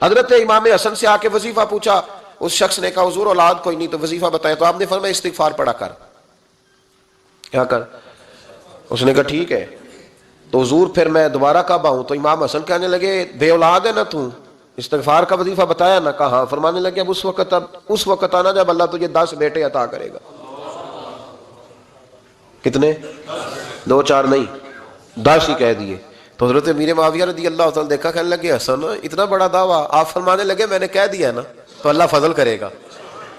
حضرت امام حسن سے آ کے وظیفہ پوچھا، اس شخص نے کہا حضور اولاد کوئی نہیں تو وظیفہ بتائیں، تو آپ نے فرمایا استغفار پڑھا کر، کیا کر؟ اس نے کہا ٹھیک ہے۔ تو حضور پھر میں دوبارہ کب آؤں؟ تو امام حسن کہنے لگے بے اولاد ہے نا تو، استغفار کا وظیفہ بتایا نا؟ کہا ہاں۔ فرمانے لگے اب اس وقت آنا جب اللہ تجھے 10 بیٹے عطا کرے گا۔ کتنے؟ 2 4 نہیں، 10 ہی کہہ دیے۔ تو حضرت امیر معاویہ رضی اللہ تعالیٰ دیکھا، کہنے لگے حسن اتنا بڑا دعویٰ؟ آپ فرمانے لگے میں نے کہہ دیا نا تو اللہ فضل کرے گا،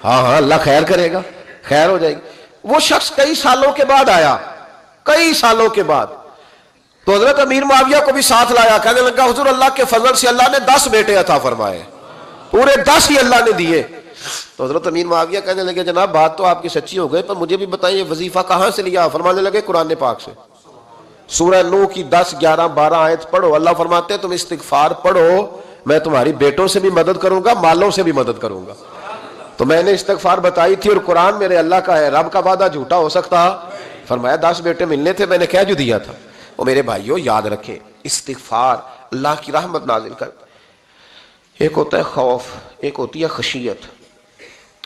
ہاں ہاں اللہ خیر کرے گا، خیر ہو جائے گی۔ وہ شخص کئی سالوں کے بعد آیا، کئی سالوں کے بعد، تو حضرت امیر معاویہ کو بھی ساتھ لایا، کہنے لگا حضور اللہ کے فضل سے اللہ نے 10 بیٹے عطا فرمائے، پورے 10 ہی اللہ نے دیے۔ تو حضرت امیر معاویہ کہنے لگے جناب بات تو آپ کی سچی ہو گئی، پر مجھے بھی بتائیں یہ وظیفہ کہاں سے لیا؟ فرمانے لگے قرآن پاک سے، سورہ نوح کی 10 11 12 آیت پڑھو۔ اللہ فرماتے ہیں تم استغفار پڑھو، میں تمہاری بیٹوں سے بھی مدد کروں گا، مالوں سے بھی مدد کروں گا۔ تو میں نے استغفار بتائی تھی اور قرآن میرے اللہ کا ہے، رب کا وعدہ جھوٹا ہو سکتا؟ فرمایا 10 بیٹے ملنے تھے، میں نے کہہ جو دیا تھا۔ وہ میرے بھائیوں یاد رکھیں، استغفار اللہ کی رحمت نازل کرتا ہے۔ ایک ہوتا ہے خوف، ایک ہوتی ہے خشیت۔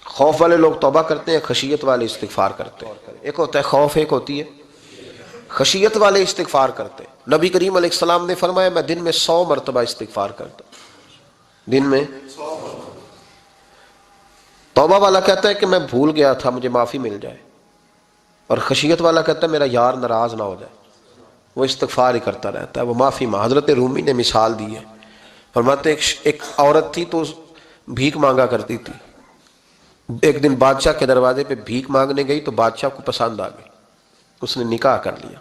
خوف والے لوگ توبہ کرتے ہیں، خشیت والے استغفار کرتے ہیں۔ ایک ہوتا ہے خوف، ایک ہوتی ہے خشیت والے استغفار کرتے ہیں۔ نبی کریم علیہ السلام نے فرمایا میں دن میں 100 مرتبہ استغفار کرتا ہوں، دن میں۔ توبہ والا کہتا ہے کہ میں بھول گیا تھا، مجھے معافی مل جائے، اور خشیت والا کہتا ہے میرا یار ناراض نہ ہو جائے، وہ استغفار ہی کرتا رہتا ہے، وہ معافی حضرت رومی نے مثال دی ہے، فرماتے ایک عورت تھی تو بھیک مانگا کرتی تھی، ایک دن بادشاہ کے دروازے پہ بھیک مانگنے گئی تو بادشاہ کو پسند آ گئی، اس نے نکاح کر لیا۔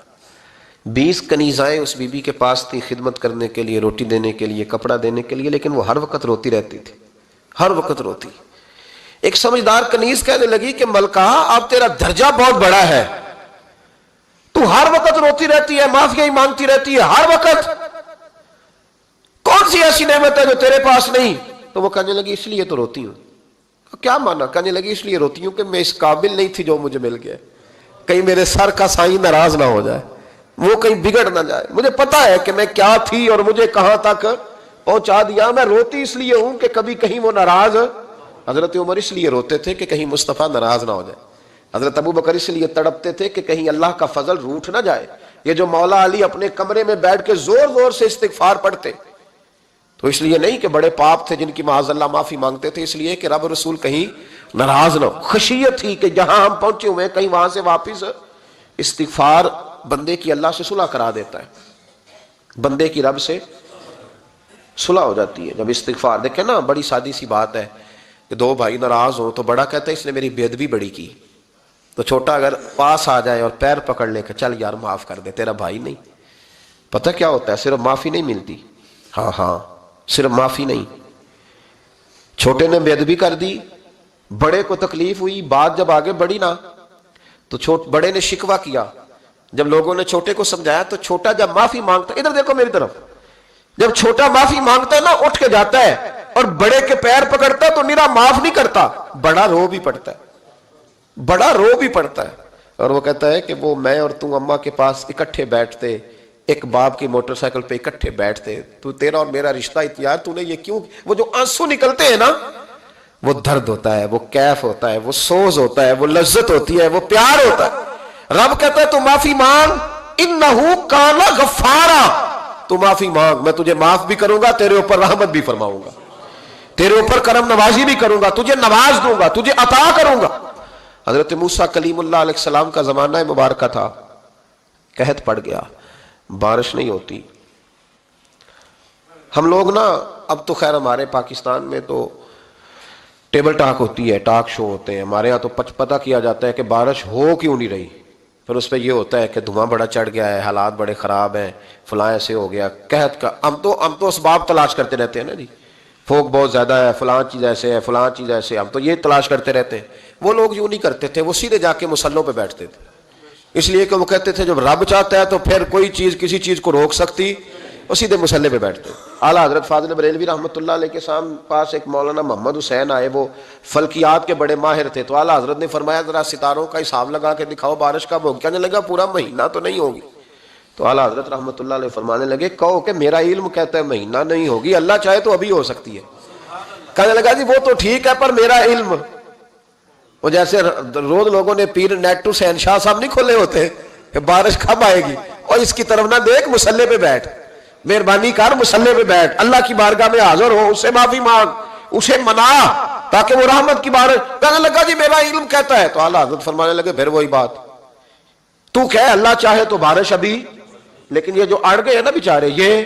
20 کنیزائیں اس بی بی کے پاس تھی خدمت کرنے کے لیے، روٹی دینے کے لیے، کپڑا دینے کے لیے، لیکن وہ ہر وقت روتی رہتی تھی، ہر وقت روتی۔ ایک سمجھدار کنیز کہنے لگی کہ ملکہ اب تیرا درجہ بہت بڑا ہے، تو ہر وقت روتی رہتی ہے، معافیاں ہی مانگتی رہتی ہے ہر وقت، کون سی ایسی نعمت ہے جو تیرے پاس نہیں؟ تو وہ کہنے لگی اس لیے تو روتی ہوں۔ کیا مانا؟ کہنے لگی اس لیے روتی ہوں کہ میں اس قابل نہیں تھی جو مجھے مل گیا، کہیں میرے سر کا سائیں ناراض نہ ہو جائے، وہ کہیں بگڑ نہ جائے، مجھے پتا ہے کہ میں کیا تھی اور مجھے کہاں تک پہنچا دیا، میں روتی اس لیے ہوں کہ کبھی کہیں وہ ناراض۔ حضرت عمر اس لیے روتے تھے کہ کہیں مصطفیٰ ناراض نہ ہو جائے، حضرت ابو بکر اس لیے تڑپتے تھے کہ کہیں اللہ کا فضل روٹھ نہ جائے۔ یہ جو مولا علی اپنے کمرے میں بیٹھ کے زور زور سے استغفار پڑھتے تو اس لیے نہیں کہ بڑے پاپ تھے جن کی معاذ اللہ معافی مانگتے تھے، اس لیے کہ رب رسول کہیں ناراض نہ ہو۔ خشیت تھی کہ جہاں ہم پہنچے ہوئے کہیں وہاں سے واپس۔ استغفار بندے کی اللہ سے صلح کرا دیتا ہے، بندے کی رب سے صلح ہو جاتی ہے جب استغفار۔ دیکھیں نا بڑی سادی سی بات ہے کہ 2 بھائی ناراض ہوں تو بڑا کہتا ہے اس نے میری بے ادبی بڑی کی، تو چھوٹا اگر پاس آ جائے اور پیر پکڑ لے کہ چل یار معاف کر دے، تیرا بھائی نہیں۔ پتہ کیا ہوتا ہے؟ صرف معافی نہیں ملتی، ہاں صرف معافی نہیں، چھوٹے نے بے ادبی کر دی، بڑے کو تکلیف ہوئی، بات جب آگے بڑھی نا تو بڑے نے شکوہ کیا، جب لوگوں نے چھوٹے کو سمجھایا تو چھوٹا جب معافی مانگتا، ادھر دیکھو میری طرف، جب چھوٹا معافی مانگتا ہے نا اٹھ کے جاتا ہے اور بڑے کے پیر پکڑتا ہے تو میرا معاف نہیں کرتا، بڑا رو بھی پڑتا ہے، بڑا رو بھی پڑتا ہے، اور وہ کہتا ہے کہ وہ میں اور تم اماں کے پاس اکٹھے بیٹھتے، ایک باپ کی موٹر سائیکل پہ اکٹھے بیٹھتے، تو تیرا اور میرا رشتہ یار تو نے یہ کیوں؟ وہ جو آنسو نکلتے ہیں نا وہ درد ہوتا ہے، وہ کیف ہوتا ہے، وہ سوز ہوتا ہے، وہ لذت ہوتی ہے، وہ پیار ہوتا ہے۔ رب کہتا ہے تو معافی مانگ، انہو کان غفارا، تو معافی مانگ، میں تجھے معاف بھی کروں گا، تیرے اوپر رحمت بھی فرماؤں گا، تیرے اوپر کرم نوازی بھی کروں گا، تجھے نواز دوں گا، تجھے عطا کروں گا۔ حضرت موسیٰ کلیم اللہ علیہ السلام کا زمانہ مبارکہ تھا، قحط پڑ گیا، بارش نہیں ہوتی۔ ہم لوگ نا اب تو خیر ہمارے پاکستان میں تو ٹیبل ٹاک ہوتی ہے، ٹاک شو ہوتے ہیں، ہمارے ہاں تو پتہ کیا جاتا ہے کہ بارش ہو کیوں نہیں رہی، پھر اس پہ یہ ہوتا ہے کہ دھواں بڑا چڑھ گیا ہے، حالات بڑے خراب ہیں، فلاں ایسے ہو گیا قحط کا۔ ہم تو اسباب تلاش کرتے رہتے ہیں نا جی، فوق بہت زیادہ ہے، فلاں چیز ایسے ہے، فلاں چیز ایسے، ہم تو یہ تلاش کرتے رہتے ہیں۔ وہ لوگ یوں نہیں کرتے تھے، وہ سیدھے جا کے مسلوں پہ بیٹھتے تھے، اس لیے کہ وہ کہتے تھے جب رب چاہتا ہے تو پھر کوئی چیز کسی چیز کو روک سکتی، وہ سیدھے مسلے پہ بیٹھتے۔ اعلیٰ حضرت فاضل بریلوی رحمۃ اللہ علیہ کے پاس ایک مولانا محمد حسین آئے، وہ فلکیات کے بڑے ماہر تھے، تو اعلیٰ حضرت نے فرمایا ذرا ستاروں کا حساب لگا کے دکھاؤ بارش کب ہوگی؟ کہنے لگا پورا مہینہ تو نہیں ہوگی، تو اعلیٰ حضرت رحمۃ اللہ علیہ فرمانے لگے کہو کہ میرا علم کہتا ہے مہینہ نہیں ہوگی، اللہ چاہے تو ابھی ہو سکتی ہے۔ کہنے لگا جی وہ تو ٹھیک ہے پر میرا علم، وہ جیسے روز لوگوں نے پیر نیٹ ٹو شہنشاہ صاحب نہیں کھولے ہوتے کہ بارش کب آئے گی، اور اس کی طرف نہ دیکھ، مصلے پہ بیٹھ، مہربانی کر مصلے پہ بیٹھ، اللہ کی بارگاہ میں حاضر ہو، اس سے معافی مانگ، اسے منا تاکہ وہ رحمت کی بارش۔ کہنے لگا جی میرا علم کہتا ہے۔ تو اعلیٰ حضرت فرمانے لگے پھر وہی بات، تو کہے اللہ چاہے تو بارش ابھی، لیکن یہ جو اڑ گئے ہیں نا بیچارے، یہ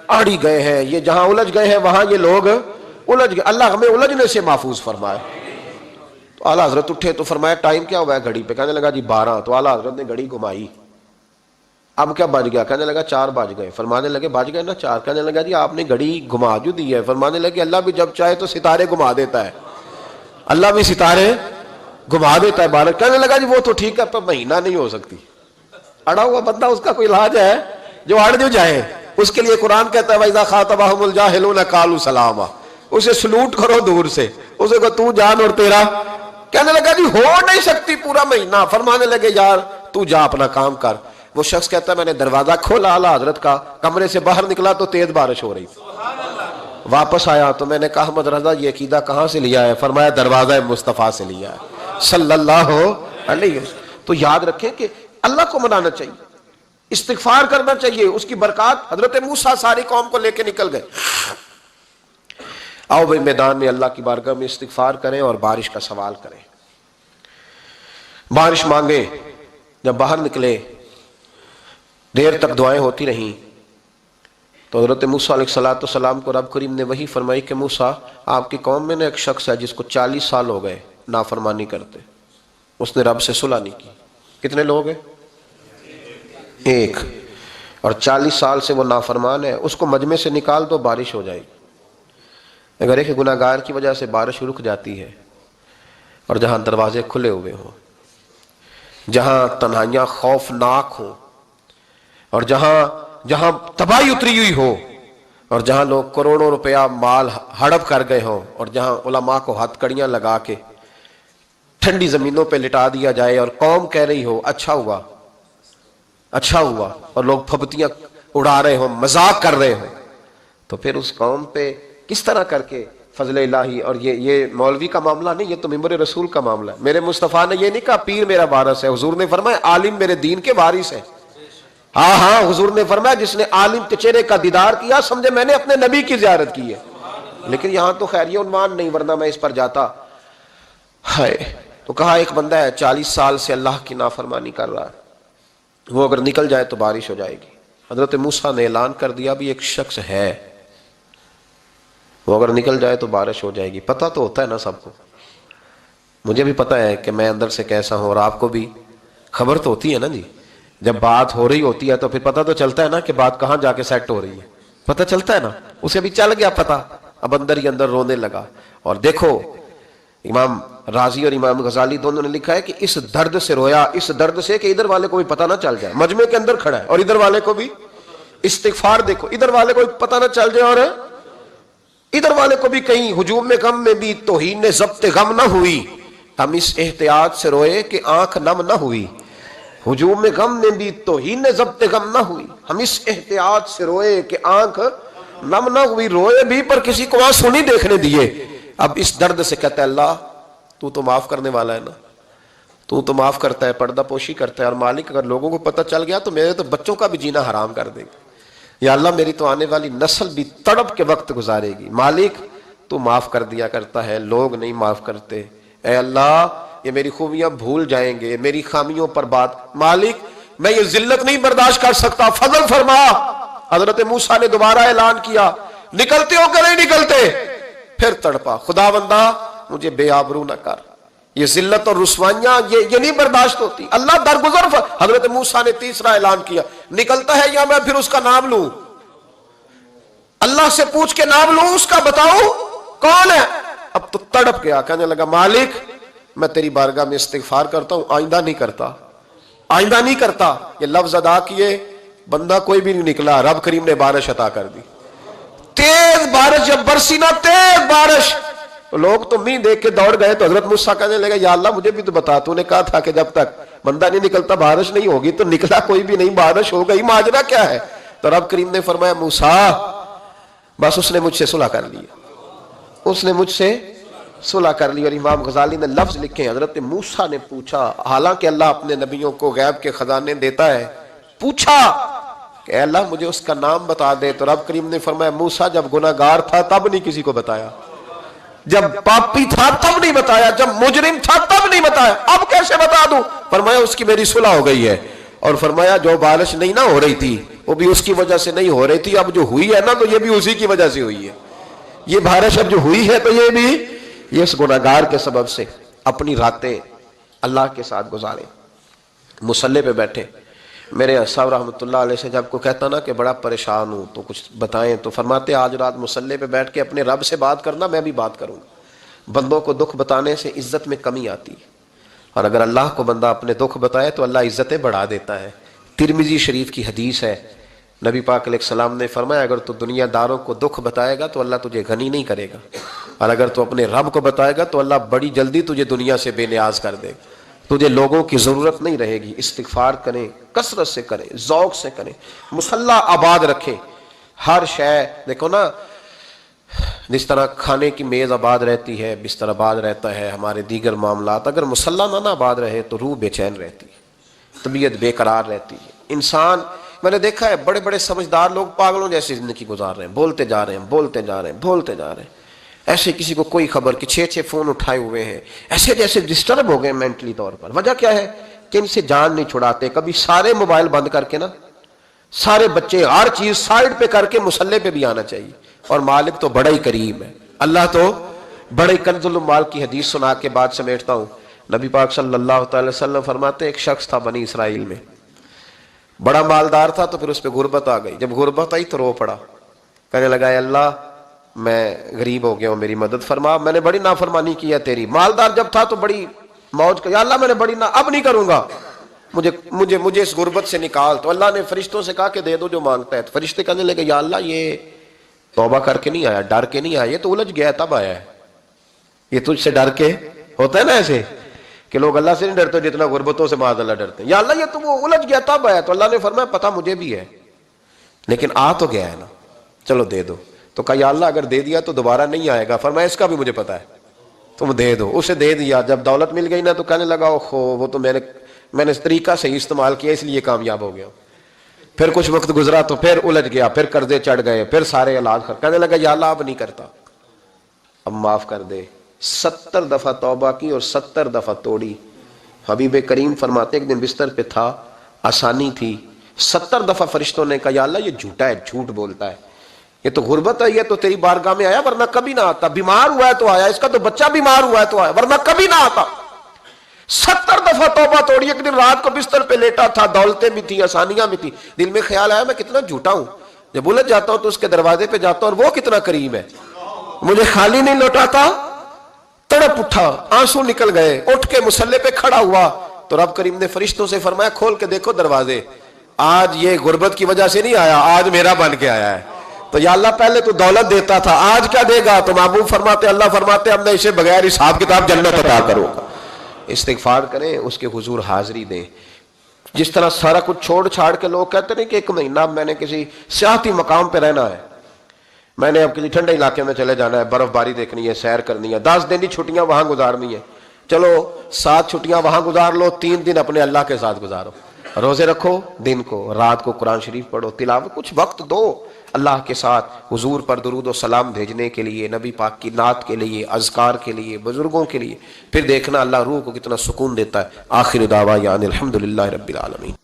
اڑ ہی گئے ہیں، یہ جہاں الجھ گئے ہیں وہاں یہ لوگ الجھ گئے، اللہ ہمیں الجھنے سے محفوظ فرمائے۔ تو اعلیٰ حضرت اٹھے تو فرمایا ٹائم کیا ہوا ہے گھڑی پہ؟ کہنے لگا جی 12۔ تو اعلیٰ حضرت نے گھڑی گھمائی، اب کیا بج گیا؟ کہنے لگا 4 بج گئے۔ فرمانے لگے بج گئے نا 4؟ کہنے لگا جی آپ نے گھڑی گھما جو دی ہے۔ فرمانے لگے اللہ بھی جب چاہے تو ستارے گھما دیتا ہے، اللہ بھی ستارے گھما دیتا ہے بارش۔ کہنے لگا جی وہ تو ٹھیک ہے پر مہینہ نہیں ہو سکتی۔ اڑا ہوا بندہ، اس کا کوئی علاج ہے جو اڑ جو جائے؟ اس کے لیے قرآن کہتا ہے وَإِذَا خَاطَبَهُمُ الْجَاهِلُونَ قَالُوا سَلَامًا، اسے سلوٹ کرو دور سے، اسے کو تو جان اور تیرا۔ کہنے لگا جی ہو نہیں سکتی پورا مہینہ۔ فرمانے لگے یار تو جا اپنا کام کر۔ وہ شخص کہتا ہے میں نے دروازہ کھولا اعلیٰ حضرت کا، کمرے سے باہر نکلا تو تیز بارش ہو رہی تھی، واپس آیا تو میں نے کہا احمد رضا یہ عقیدہ کہاں سے لیا ہے؟ فرمایا دروازہ مصطفیٰ سے لیا ہے صلی اللہ علیہ وسلم۔ تو یاد رکھیں کہ اللہ کو منانا چاہیے، استغفار کرنا چاہیے، اس کی برکات۔ حضرت موسیٰ ساری قوم کو لے کے نکل گئے۔ آؤ بھائی میدان میں اللہ کی بارگاہ میں استغفار کریں اور بارش کا سوال کریں، بارش مانگے۔ جب باہر نکلے دیر تک دعائیں ہوتی رہیں تو حضرت موسیٰ علیہ السلام کو رب کریم نے وحی فرمائی کہ موسیٰ آپ کی قوم میں نے ایک شخص ہے جس کو 40 سال ہو گئے نافرمانی کرتے، اس نے رب سے صلح نہیں کی۔ کتنے لوگ ہیں؟ ایک، اور 40 سال سے وہ نافرمان ہے، اس کو مجمع سے نکال دو بارش ہو جائے گی۔ اگر ایک گناہ گار کی وجہ سے بارش رک جاتی ہے، اور جہاں دروازے کھلے ہوئے ہوں، جہاں تنہائیاں خوفناک ہوں، اور جہاں تباہی اتری ہوئی ہو، اور جہاں لوگ کروڑوں روپیہ مال ہڑپ کر گئے ہوں، اور جہاں علماء کو ہتھ کڑیاں لگا کے ٹھنڈی زمینوں پہ لٹا دیا جائے اور قوم کہہ رہی ہو اچھا ہوا اچھا ہوا، اور لوگ پھبتیاں اڑا رہے ہوں، مذاق کر رہے ہوں، تو پھر اس قوم پہ کس طرح کر کے فضل الہی۔ اور یہ مولوی کا معاملہ نہیں، یہ تو ممبر رسول کا معاملہ ہے۔ میرے مصطفیٰ نے یہ نہیں کہا پیر میرا وارث ہے، حضور نے فرمایا عالم میرے دین کے وارث ہے۔ ہاں حضور نے فرمایا جس نے عالم کے چہرے کا دیدار کیا سمجھے میں نے اپنے نبی کی زیارت کی ہے۔ لیکن یہاں تو خیر یہ عنوان نہیں، ورنہ میں اس پر جاتا ہے۔ تو کہا ایک بندہ ہے 40 سال سے اللہ کی نافرمانی کر رہا ہے، وہ اگر نکل جائے تو بارش ہو جائے گی۔ حضرت موسیٰ نے اعلان کر دیا بھی ایک شخص ہے، وہ اگر نکل جائے تو بارش ہو جائے گی۔ پتہ تو ہوتا ہے نا سب کو، مجھے بھی پتہ ہے کہ میں اندر سے کیسا ہوں، اور آپ کو بھی خبر تو ہوتی ہے نا جی۔ جب بات ہو رہی ہوتی ہے تو پھر پتہ تو چلتا ہے نا کہ بات کہاں جا کے سیٹ ہو رہی ہے، پتہ چلتا ہے نا۔ اسے بھی چل گیا پتہ، اب اندر ہی اندر رونے لگا۔ اور دیکھو امام رازی اور امام غزالی دونوں نے لکھا ہے کہ اس درد سے رویا، اس درد سے کہ ادھر والے کو بھی پتہ نہ چل جائے، مجمع کے اندر کھڑا ہے اور ادھر والے کو بھی استغفار، دیکھو ادھر والے کو بھی پتہ نہ چل جائے اور ادھر والے کو بھی کہیں ہجوم میں غم میں بھی توہین ضبط غم نہ ہوئی۔ ہم اس احتیاط سے روئے کہ آنکھ نم نہ ہوئی، ہجوم میں غم میں بھی توہین ضبط غم نہ ہوئی۔ ہم اس احتیاط سے روئے کہ آنکھ نم نہ ہوئی، روئے بھی پر کسی کو آنسو نہیں دیکھنے دیے۔ اب اس درد سے کہتا ہے اللہ تو معاف کرنے والا ہے نا، تو معاف کرتا ہے، پردہ پوشی کرتا ہے، اور مالک اگر لوگوں کو پتہ چل گیا تو میرے تو بچوں کا بھی جینا حرام کر دے گا، یا اللہ میری تو آنے والی نسل بھی تڑپ کے وقت گزارے گی۔ مالک تو معاف کر دیا کرتا ہے، لوگ نہیں معاف کرتے، اے اللہ یہ میری خوبیاں بھول جائیں گے، میری خامیوں پر بات، مالک میں یہ ذلت نہیں برداشت کر سکتا، فضل فرما۔ حضرت موسیٰ نے دوبارہ اعلان کیا نکلتے ہو کہ نہیں نکلتے؟ پھر تڑپا خدا بندہ مجھے بے آبرو نہ کر، یہ ذلت اور رسوائیاں یہ نہیں برداشت ہوتی، اللہ درگزر۔ حضرت موسیٰ نے تیسرا اعلان کیا نکلتا ہے یا میں پھر اس کا نام لوں، اللہ سے پوچھ کے نام لوں اس کا، بتاؤ کون ہے؟ اب تو تڑپ گیا، کہنے لگا مالک میں تیری بارگاہ میں استغفار کرتا ہوں، آئندہ نہیں کرتا، آئندہ نہیں کرتا۔ یہ لفظ ادا کیے، بندہ کوئی بھی نہیں نکلا، رب کریم نے بارش عطا کر دی، تیز بارش جب برسی نا، تیز بارش، لوگ تو مین دیکھ کے دوڑ گئے۔ تو حضرت موسیٰ کہنے لگا یا اللہ مجھے بھی تو بتا، تو نے کہا تھا کہ جب تک بندہ نہیں نکلتا بارش نہیں ہوگی، تو نکلا کوئی بھی نہیں، بارش ہو گئی، ماجرا کیا ہے؟ تو رب کریم نے فرمایا موسیٰ بس اس نے مجھ سے صلح کر لی، اس نے مجھ سے صلح کر لی۔ اور امام غزالی نے لفظ لکھے، حضرت موسیٰ نے پوچھا، حالانکہ اللہ اپنے نبیوں کو غیب کے خزانے دیتا ہے، پوچھا کہ اے اللہ مجھے اس کا نام بتا دے، تو رب کریم نے فرمایا موسیٰ جب گناہگار تھا تب نہیں کسی کو بتایا، جب پاپی تھا تب نہیں بتایا، جب مجرم تھا تب نہیں بتایا، اب کیسے بتا دوں؟ فرمایا اس کی میری صلح ہو گئی ہے، اور فرمایا جو بارش نہیں نہ ہو رہی تھی وہ بھی اس کی وجہ سے نہیں ہو رہی تھی، اب جو ہوئی ہے نا تو یہ بھی اسی کی وجہ سے ہوئی ہے، یہ بارش اب جو ہوئی ہے تو یہ بھی یہ اس گناہگار کے سبب سے۔ اپنی راتیں اللہ کے ساتھ گزارے، مصلی پہ بیٹھے۔ میرے صاحب رحمۃ اللہ علیہ سے جب کو کہتا نا کہ بڑا پریشان ہوں تو کچھ بتائیں، تو فرماتے آج رات مصلی پہ بیٹھ کے اپنے رب سے بات کرنا، میں بھی بات کروں گا۔ بندوں کو دکھ بتانے سے عزت میں کمی آتی ہے، اور اگر اللہ کو بندہ اپنے دکھ بتائے تو اللہ عزتیں بڑھا دیتا ہے۔ ترمذی شریف کی حدیث ہے، نبی پاک علیہ السلام نے فرمایا اگر تو دنیا داروں کو دکھ بتائے گا تو اللہ تجھے غنی نہیں کرے گا، اور اگر تو اپنے رب کو بتائے گا تو اللہ بڑی جلدی تجھے دنیا سے بے نیاز کر دے گا، تجھے لوگوں کی ضرورت نہیں رہے گی۔ استغفار کریں، کثرت سے کریں، ذوق سے کریں، مصلی آباد رکھیں، ہر شے دیکھو نا، جس طرح کھانے کی میز آباد رہتی ہے، بستر آباد رہتا ہے، ہمارے دیگر معاملات، اگر مصلی نہ آباد رہے تو روح بے چین رہتی ہے، طبیعت بے قرار رہتی ہے۔ انسان میں نے دیکھا ہے بڑے بڑے سمجھدار لوگ پاگلوں جیسی زندگی گزار رہے ہیں، بولتے جا رہے ہیں، بولتے جا رہے ہیں، بولتے جا رہے ہیں، ایسے کسی کو کوئی خبر کہ 6 فون اٹھائے ہوئے ہیں، ایسے جیسے ڈسٹرب ہو گئے مینٹلی طور پر۔ وجہ کیا ہے کہ ان سے جان نہیں چھڑاتے۔ کبھی سارے موبائل بند کر کے نا، سارے بچے ہر چیز سائڈ پہ کر کے مصلی پہ بھی آنا چاہیے، اور مالک تو بڑا ہی کریم ہے، اللہ تو بڑے کنز المال کی حدیث سنا کے بعد سمیٹتا ہوں۔ نبی پاک صلی اللہ تعالی وسلم فرماتے ایک شخص تھا بنی اسرائیل میں، بڑا مالدار تھا، تو پھر اس پہ غربت آ گئی۔ جب غربت آئی تو رو پڑا، کہنے لگا اے اللہ میں غریب ہو گیا ہوں، میری مدد فرما، میں نے بڑی نافرمانی کی ہے تیری۔ مالدار جب تھا تو بڑی موج یا اللہ میں نے بڑی اب نہیں کروں گا، مجھے اس غربت سے نکال۔ تو اللہ نے فرشتوں سے کہا کہ دے دو جو مانگتا ہے۔ تو فرشتے کہنے لگے یا اللہ یہ توبہ کر کے نہیں آیا، ڈر کے نہیں آیا، یہ تو الجھ گیا تب آیا ہے، یہ تجھ سے ڈر کے ہوتا ہے نا ایسے کہ لوگ اللہ سے نہیں ڈرتے جتنا غربتوں سے معاذ اللہ ڈرتے ہیں۔ یا اللہ یہ تو وہ الجھ گیا تب آیا۔ تو اللہ نے فرمایا پتہ مجھے بھی ہے، لیکن آ تو گیا ہے نا، چلو دے دو۔ تو کہا یا اللہ اگر دے دیا تو دوبارہ نہیں آئے گا۔ فرمایا اس کا بھی مجھے پتا ہے، تم دے دو۔ اسے دے دیا۔ جب دولت مل گئی نا تو کہنے لگا اوہو وہ تو میں نے اس طریقہ سے استعمال کیا اس لیے کامیاب ہو گیا۔ پھر کچھ وقت گزرا تو پھر الجھ گیا، پھر قرضے چڑھ گئے، پھر سارے علاج کہنے لگا یا اللہ اب نہیں کرتا، اب معاف کر دے۔ 70 دفعہ توبہ کی اور 70 دفعہ توڑی۔ حبیب کریم فرماتے ایک دن بستر پہ تھا، آسانی تھی، 70 دفعہ فرشتوں نے کہا یا اللہ یہ جھوٹا ہے، جھوٹ بولتا ہے، یہ تو غربت ہے، یہ تو تیری بارگاہ میں آیا ورنہ کبھی نہ آتا، بیمار ہوا ہے تو آیا، اس کا تو بچہ بیمار ہوا ہے تو آیا ورنہ کبھی نہ آتا۔ 70 دفعہ توبہ توڑی۔ ایک دن رات کو بستر پہ لیٹا تھا، دولتیں بھی تھی، آسانیاں بھی تھی، دل میں خیال آیا میں کتنا جھوٹا ہوں، جب الجھ جاتا ہوں تو اس کے دروازے پہ جاتا ہوں اور وہ کتنا کریم ہے، مجھے خالی نہیں لوٹاتا۔ تڑپ اٹھا، آنسو نکل گئے، اٹھ کے مصلی پہ کھڑا ہوا تو رب کریم نے فرشتوں سے فرمایا کھول کے دیکھو دروازے، آج یہ غربت کی وجہ سے نہیں آیا، آج میرا بن کے آیا ہے۔ تو یا اللہ پہلے تو دولت دیتا تھا، آج کیا دے گا؟ تو محبوب فرماتے اللہ فرماتے اب میں اسے بغیر حساب کتاب جنت عطا کروں گا۔ استغفار کریں، اس کے حضور حاضری دیں۔ جس طرح سارا کچھ چھوڑ چھاڑ کے لوگ کہتے ہیں کہ 1 مہینہ میں نے کسی سیاحتی مقام پہ رہنا ہے، میں نے اب کسی ٹھنڈے علاقے میں چلے جانا ہے، برف باری دیکھنی ہے، سیر کرنی ہے، 10 دن کی چھٹیاں وہاں گزارنی ہے، چلو 7 چھٹیاں وہاں گزار لو، 3 دن اپنے اللہ کے ساتھ گزارو، روزے رکھو، دن کو رات کو قرآن شریف پڑھو، تلاوت، کچھ وقت دو اللہ کے ساتھ حضور پر درود و سلام بھیجنے کے لیے، نبی پاک کی نعت کے لیے، اذکار کے لیے، بزرگوں کے لیے، پھر دیکھنا اللہ روح کو کتنا سکون دیتا ہے۔ آخر دعوانا الحمدللہ رب العالمین۔